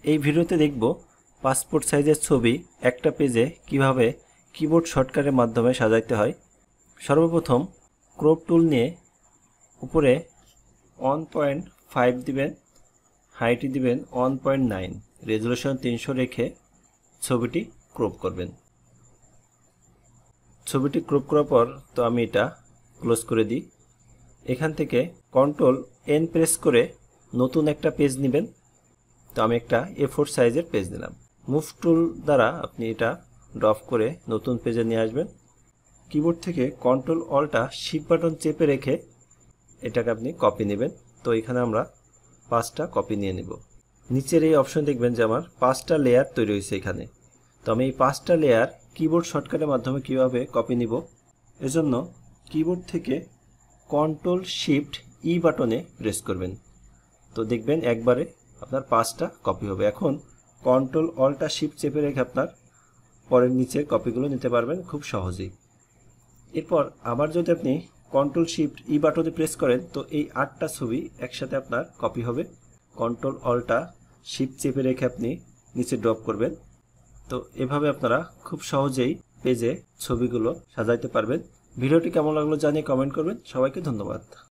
এই ভিডিওতে দেখব পাসপোর্ট সাইজের ছবি একটা পেজে কিভাবে কিবোর্ড শর্টকাটের মাধ্যমে সাজাইতে হয়। সর্বপ্রথম ক্রপ টুল নিয়ে উপরে 1.5 দিবেন, হাইট দিবেন 1.9, রেজুলেশন 300 রেখে ছবিটি ক্রপ করবেন। ছবিটি ক্রপ করার পর তো আমি এটা ক্লোজ করে দিই। এখান থেকে কন্ট্রোল এন প্রেস করে নতুন একটা পেজ নেবেন। তো আমি একটা A4 সাইজের পেজ নিলাম। মুভ টুল দ্বারা আপনি এটা ড্রপ করে নতুন পেজে নিয়ে আসবেন। কিবোর্ড থেকে কন্ট্রোল অল্টা শিফট বাটন চেপে রেখে এটাকে আপনি কপি নেবেন। তো এখানে আমরা 5টা কপি নিয়ে নেব। নিচের এই অপশন দেখবেন যে আমার 5টা লেয়ার তৈরি হয়েছে এখানে। তো আমি এই 5টা লেয়ার কিবোর্ড শর্টকাটের মাধ্যমে কিভাবে কপি নিব, এজন্য কিবোর্ড থেকে কন্ট্রোল শিফট ই বাটনে প্রেস করবেন। তো দেখবেন একবারে আপনার 5টা কপি হবে। এখন কন্ট্রোল অল্টা শিফট চেপে রেখে আপনার পরের নিচের কপিগুলো নিতে পারবেন খুব সহজেই। এরপর আবার যদি আপনি কন্ট্রোল শিফট ই বাটনে প্রেস করেন তো এই 8টা ছবি একসাথে আপনার কপি হবে। কন্ট্রোল অল্টা শিফট চেপে রেখে আপনি নিচে ড্রপ করবেন। তো এভাবে আপনারা খুব সহজেই পেজে ছবিগুলো সাজাইতে পারবেন। ভিডিওটি কেমন লাগলো জানিয়ে কমেন্ট করবেন। সবাইকে ধন্যবাদ।